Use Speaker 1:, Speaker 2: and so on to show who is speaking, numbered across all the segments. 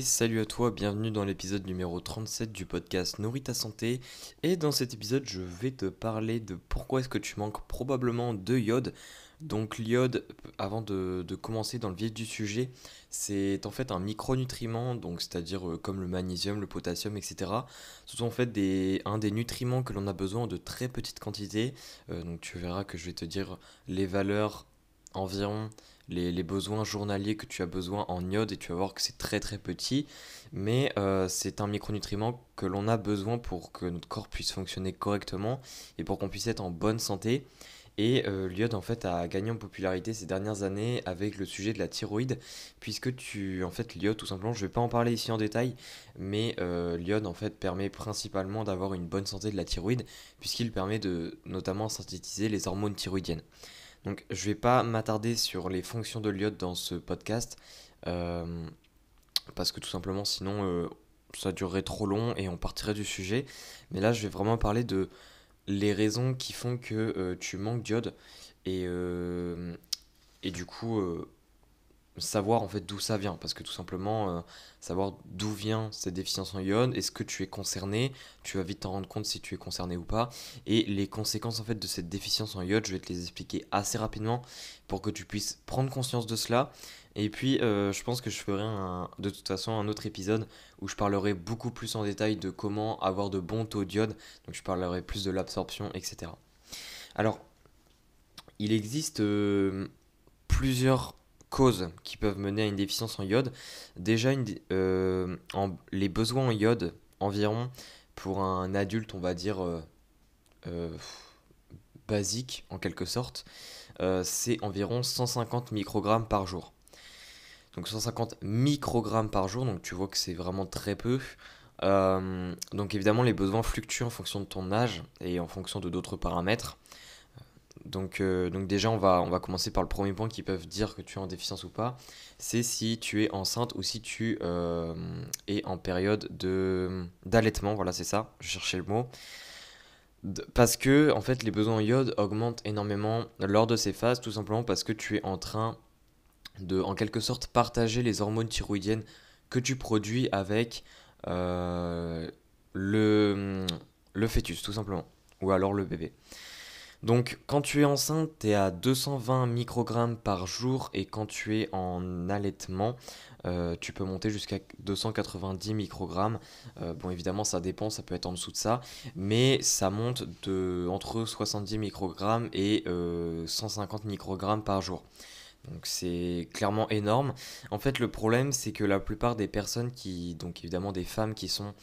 Speaker 1: salut à toi, bienvenue dans l'épisode numéro 37 du podcast Nourris ta santé. Et dans cet épisode, je vais te parler de pourquoi est-ce que tu manques probablement de iode. Donc l'iode, avant de commencer dans le vif du sujet, c'est en fait un micronutriment, donc c'est-à-dire comme le magnésium, le potassium, etc. Ce sont en fait un des nutriments que l'on a besoin de très petites quantités. Donc tu verras que je vais te dire les valeurs environ les besoins journaliers que tu as besoin en iode et tu vas voir que c'est très très petit, mais c'est un micronutriment que l'on a besoin pour que notre corps puisse fonctionner correctement et pour qu'on puisse être en bonne santé. Et l'iode en fait a gagné en popularité ces dernières années avec le sujet de la thyroïde, puisque en fait l'iode tout simplement, je vais pas en parler ici en détail, mais l'iode en fait permet principalement d'avoir une bonne santé de la thyroïde, puisqu'il permet de notamment synthétiser les hormones thyroïdiennes. Donc je vais pas m'attarder sur les fonctions de l'iode dans ce podcast, euh, parce que tout simplement sinon ça durerait trop long et on partirait du sujet. Mais là je vais vraiment parler de les raisons qui font que tu manques d'iode et, euh, et du coup savoir en fait d'où ça vient, parce que tout simplement savoir d'où vient cette déficience en iode, est-ce que tu es concerné, tu vas vite t'en rendre compte si tu es concerné ou pas, et les conséquences en fait de cette déficience en iode, je vais te les expliquer assez rapidement pour que tu puisses prendre conscience de cela. Et puis je pense que je ferai de toute façon un autre épisode où je parlerai beaucoup plus en détail de comment avoir de bons taux d'iode, donc je parlerai plus de l'absorption, etc. Alors, il existe plusieurs causes qui peuvent mener à une déficience en iode. Déjà, les besoins en iode environ pour un adulte, on va dire euh, basique en quelque sorte, c'est environ 150 microgrammes par jour. Donc 150 microgrammes par jour, donc tu vois que c'est vraiment très peu. Donc évidemment, les besoins fluctuent en fonction de ton âge et en fonction de d'autres paramètres. Donc déjà, on va commencer par le premier point qui peuvent dire que tu es en déficience ou pas. C'est si tu es enceinte ou si tu es en période d'allaitement. Voilà, c'est ça, je cherchais le mot. Parce que, en fait, les besoins en iode augmentent énormément lors de ces phases, tout simplement parce que tu es en train de, en quelque sorte, partager les hormones thyroïdiennes que tu produis avec euh, le, le fœtus, tout simplement. Ou alors le bébé. Donc, quand tu es enceinte, tu es à 220 microgrammes par jour et quand tu es en allaitement, tu peux monter jusqu'à 290 microgrammes. Bon, évidemment, ça dépend, ça peut être en dessous de ça, mais ça monte entre 70 microgrammes et 150 microgrammes par jour. Donc c'est clairement énorme. En fait, le problème, c'est que la plupart des personnes donc évidemment des femmes qui sont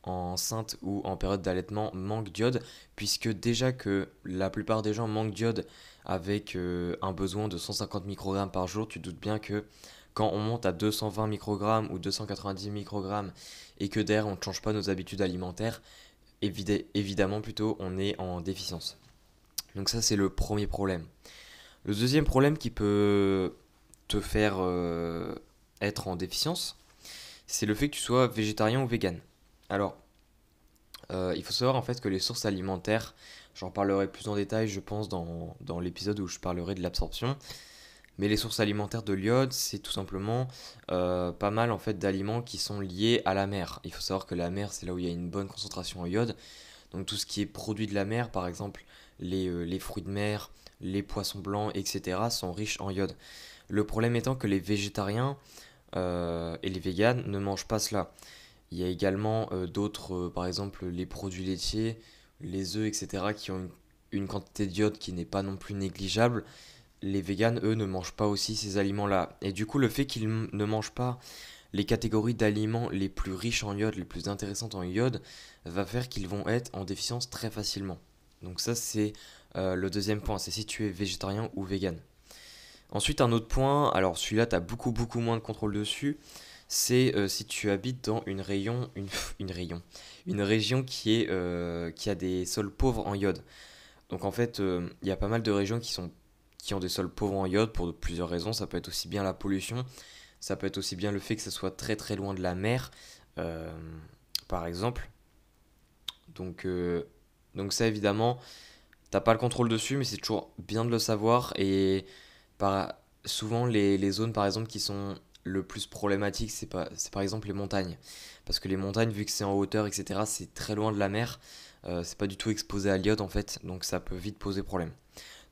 Speaker 1: enceintes ou en période d'allaitement manquent d'iode, puisque déjà que la plupart des gens manquent d'iode avec un besoin de 150 microgrammes par jour, tu te doutes bien que quand on monte à 220 microgrammes ou 290 microgrammes et que derrière on ne change pas nos habitudes alimentaires, évidemment plutôt on est en déficience. Donc ça c'est le premier problème. Le deuxième problème qui peut te faire être en déficience, c'est le fait que tu sois végétarien ou vegan. Alors, il faut savoir en fait que les sources alimentaires, j'en parlerai plus en détail je pense dans l'épisode où je parlerai de l'absorption, mais les sources alimentaires de l'iode, c'est tout simplement pas mal en fait d'aliments qui sont liés à la mer. Il faut savoir que la mer, c'est là où il y a une bonne concentration en iode. Donc tout ce qui est produit de la mer, par exemple les fruits de mer, les poissons blancs, etc., sont riches en iode. Le problème étant que les végétariens et les véganes ne mangent pas cela. Il y a également d'autres, par exemple les produits laitiers, les œufs, etc., qui ont une quantité d'iode qui n'est pas non plus négligeable. Les véganes, eux, ne mangent pas aussi ces aliments-là. Et du coup, le fait qu'ils ne mangent pas les catégories d'aliments les plus riches en iode, les plus intéressantes en iode, va faire qu'ils vont être en déficience très facilement. Donc ça, c'est le deuxième point, c'est si tu es végétarien ou vegan. Ensuite, un autre point, alors celui-là, tu as beaucoup beaucoup moins de contrôle dessus, c'est si tu habites dans une région qui a des sols pauvres en iode. Donc en fait, il y a pas mal de régions qui ont des sols pauvres en iode pour plusieurs raisons. Ça peut être aussi bien la pollution, ça peut être aussi bien le fait que ça soit très très loin de la mer, euh, par exemple. Donc, euh, donc ça évidemment, t'as pas le contrôle dessus, mais c'est toujours bien de le savoir. Et par, souvent les zones par exemple qui sont le plus problématique, c'est par exemple les montagnes. Parce que les montagnes, vu que c'est en hauteur, etc., c'est très loin de la mer, c'est pas du tout exposé à l'iode en fait, donc ça peut vite poser problème.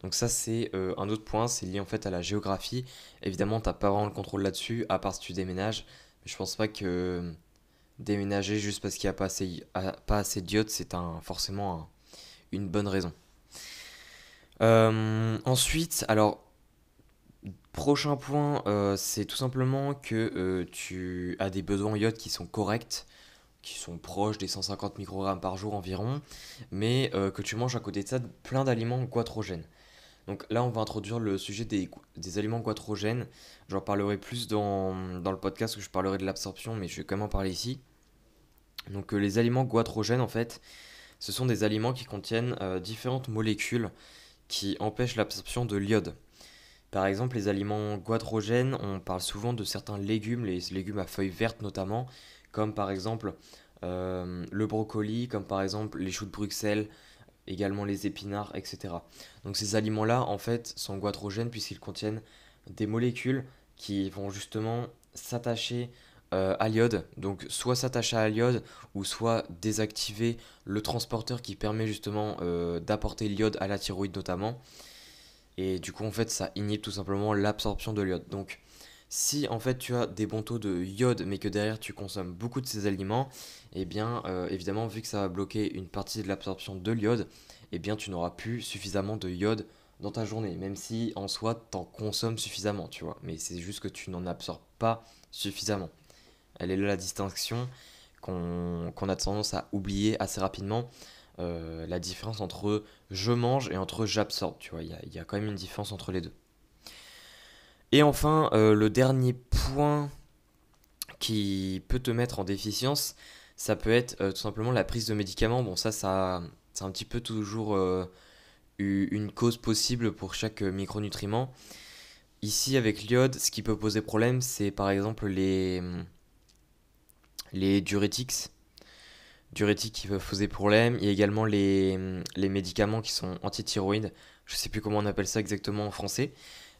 Speaker 1: Donc ça c'est un autre point, c'est lié en fait à la géographie. Évidemment, t'as pas vraiment le contrôle là-dessus, à part si tu déménages. Mais je pense pas que déménager juste parce qu'il n'y a pas assez d'iode, c'est forcément une bonne raison. Ensuite, alors, prochain point, c'est tout simplement que tu as des besoins en iode qui sont corrects, qui sont proches des 150 microgrammes par jour environ, mais que tu manges à côté de ça plein d'aliments goitrogènes. Donc là, on va introduire le sujet des aliments goitrogènes. J'en parlerai plus dans le podcast où je parlerai de l'absorption, mais je vais quand même en parler ici. Donc les aliments goitrogènes, en fait, ce sont des aliments qui contiennent différentes molécules qui empêchent l'absorption de l'iode. Par exemple, les aliments goitrogènes, on parle souvent de certains légumes, les légumes à feuilles vertes notamment, comme par exemple le brocoli, comme par exemple les choux de Bruxelles, également les épinards, etc. Donc ces aliments-là, en fait, sont goitrogènes puisqu'ils contiennent des molécules qui vont justement s'attacher à l'iode, donc soit s'attacher à l'iode ou soit désactiver le transporteur qui permet justement d'apporter l'iode à la thyroïde notamment. Et du coup, en fait, ça inhibe tout simplement l'absorption de l'iode. Donc, si en fait tu as des bons taux de iode, mais que derrière tu consommes beaucoup de ces aliments, eh bien, évidemment, vu que ça va bloquer une partie de l'absorption de l'iode, eh bien, tu n'auras plus suffisamment de iode dans ta journée, même si en soi, tu en consommes suffisamment, tu vois. Mais c'est juste que tu n'en absorbes pas suffisamment. Elle est là la distinction qu'on a tendance à oublier assez rapidement. La différence entre je mange et entre j'absorbe, tu vois, il y a quand même une différence entre les deux. Et enfin, le dernier point qui peut te mettre en déficience, ça peut être tout simplement la prise de médicaments. Bon, ça c'est un petit peu toujours une cause possible pour chaque micronutriment. Ici, avec l'iode, ce qui peut poser problème, c'est par exemple les diurétiques. Diurétiques qui peuvent poser problème. Il y a également les médicaments qui sont antithyroïdes. Je ne sais plus comment on appelle ça exactement en français.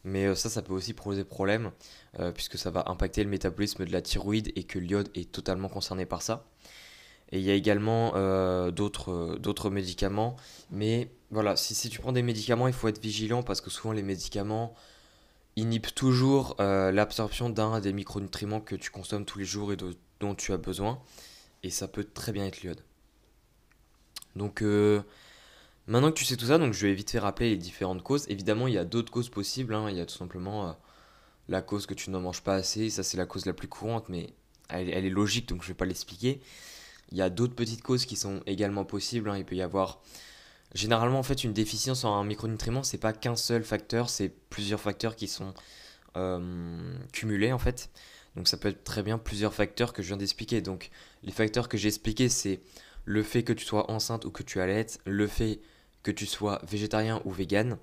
Speaker 1: Mais ça peut aussi poser problème, puisque ça va impacter le métabolisme de la thyroïde et que l'iode est totalement concerné par ça. Et il y a également d'autres médicaments. Mais voilà, si tu prends des médicaments, il faut être vigilant parce que souvent les médicaments inhibent toujours l'absorption d'un des micronutriments que tu consommes tous les jours et dont tu as besoin. Et ça peut très bien être l'iode. Donc maintenant que tu sais tout ça, donc je vais vite fait rappeler les différentes causes. Évidemment, il y a d'autres causes possibles, hein. Il y a tout simplement la cause que tu n'en manges pas assez. Ça, c'est la cause la plus courante, mais elle est logique, donc je ne vais pas l'expliquer. Il y a d'autres petites causes qui sont également possibles, hein. Il peut y avoir... Généralement, en fait, une déficience en un micronutriment, c'est pas qu'un seul facteur, c'est plusieurs facteurs qui sont cumulés, en fait. Donc ça peut être très bien plusieurs facteurs que je viens d'expliquer. Donc les facteurs que j'ai expliqués, c'est le fait que tu sois enceinte ou que tu allaites, le fait que tu sois végétarien ou vegan,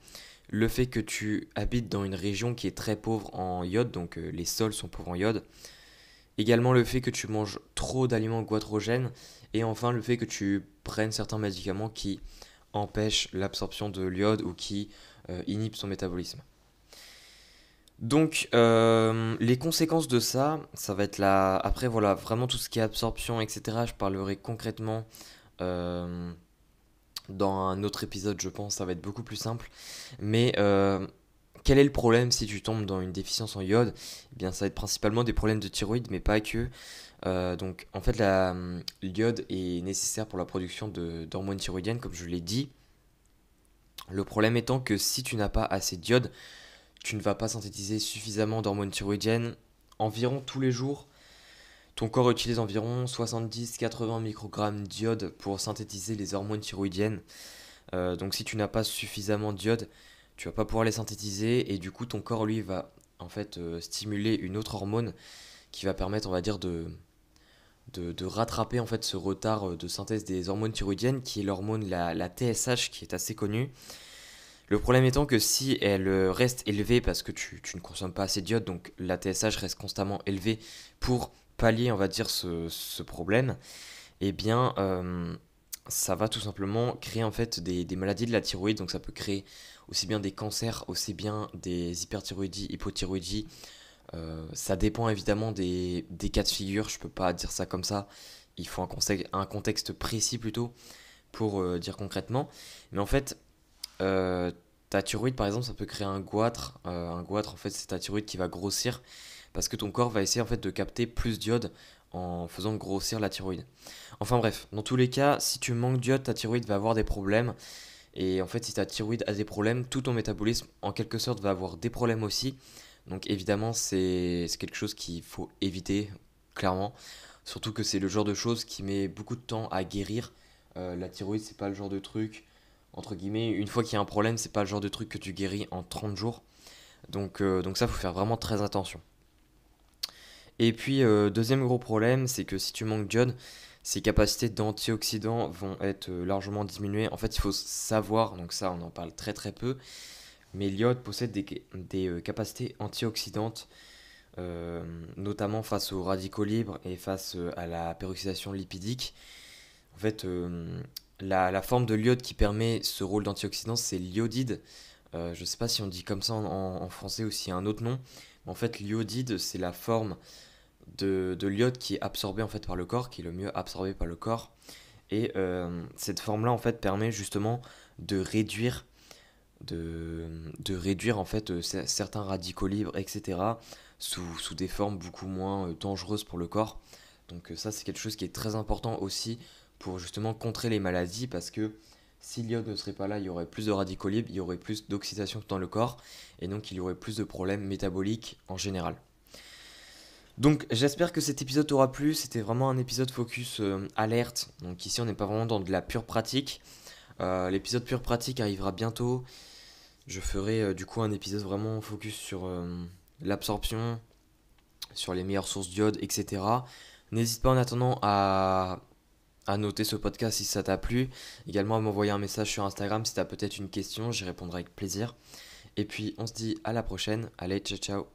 Speaker 1: le fait que tu habites dans une région qui est très pauvre en iode, donc les sols sont pauvres en iode, également le fait que tu manges trop d'aliments goitrogènes, et enfin le fait que tu prennes certains médicaments qui empêchent l'absorption de l'iode ou qui inhibent son métabolisme. Donc les conséquences de ça va être là. Après voilà, vraiment tout ce qui est absorption, etc. Je parlerai concrètement euh, dans un autre épisode, je pense, ça va être beaucoup plus simple. Mais quel est le problème si tu tombes dans une déficience en iode? Eh bien, ça va être principalement des problèmes de thyroïde, mais pas que. Donc, en fait, l'iode est nécessaire pour la production d'hormones thyroïdiennes, comme je l'ai dit. Le problème étant que si tu n'as pas assez d'iode, tu ne vas pas synthétiser suffisamment d'hormones thyroïdiennes environ tous les jours. Ton corps utilise environ 70-80 microgrammes d'iode pour synthétiser les hormones thyroïdiennes. Donc si tu n'as pas suffisamment d'iode, tu vas pas pouvoir les synthétiser et du coup ton corps lui va en fait stimuler une autre hormone qui va permettre on va dire de rattraper en fait ce retard de synthèse des hormones thyroïdiennes qui est l'hormone la TSH qui est assez connue. Le problème étant que si elle reste élevée parce que tu ne consommes pas assez d'iode, donc la TSH reste constamment élevée pour pallier on va dire ce problème, eh bien ça va tout simplement créer en fait des maladies de la thyroïde, donc ça peut créer aussi bien des cancers, aussi bien des hyperthyroïdies, hypothyroïdies, Ça dépend évidemment des cas de figure, je peux pas dire ça comme ça. Il faut un contexte précis plutôt pour dire concrètement. Mais en fait, euh, ta thyroïde par exemple, ça peut créer un goitre. Un goitre, en fait, c'est ta thyroïde qui va grossir parce que ton corps va essayer en fait de capter plus d'iode en faisant grossir la thyroïde. Enfin bref, dans tous les cas, si tu manques d'iode, ta thyroïde va avoir des problèmes. Et en fait, si ta thyroïde a des problèmes, tout ton métabolisme, en quelque sorte, va avoir des problèmes aussi. Donc évidemment, c'est quelque chose qu'il faut éviter, clairement. Surtout que c'est le genre de chose qui met beaucoup de temps à guérir. La thyroïde, c'est pas le genre de truc, entre guillemets, une fois qu'il y a un problème, c'est pas le genre de truc que tu guéris en 30 jours. Donc ça, faut faire vraiment très attention. Et puis, deuxième gros problème, c'est que si tu manques d'iode, ses capacités d'antioxydants vont être largement diminuées. En fait, il faut savoir, donc ça, on en parle très très peu, mais l'iode possède des capacités antioxydantes, notamment face aux radicaux libres et face à la peroxydation lipidique. En fait, la forme de l'iode qui permet ce rôle d'antioxydant, c'est l'iodide. Je ne sais pas si on dit comme ça en français ou s'il y a un autre nom. Mais en fait, l'iodide, c'est la forme de l'iode qui est absorbé en fait par le corps, qui est le mieux absorbé par le corps. Et cette forme-là en fait permet justement de réduire, de réduire en fait certains radicaux libres, etc. Sous des formes beaucoup moins dangereuses pour le corps. Donc ça c'est quelque chose qui est très important aussi pour justement contrer les maladies parce que si l'iode ne serait pas là, il y aurait plus de radicaux libres, il y aurait plus d'oxydation dans le corps et donc il y aurait plus de problèmes métaboliques en général. Donc j'espère que cet épisode t'aura plu, c'était vraiment un épisode focus alerte, donc ici on n'est pas vraiment dans de la pure pratique. L'épisode pure pratique arrivera bientôt, je ferai du coup un épisode vraiment focus sur l'absorption, sur les meilleures sources d'iode, etc. N'hésite pas en attendant à noter ce podcast si ça t'a plu, également à m'envoyer un message sur Instagram si t'as peut-être une question, j'y répondrai avec plaisir. Et puis on se dit à la prochaine, allez ciao ciao.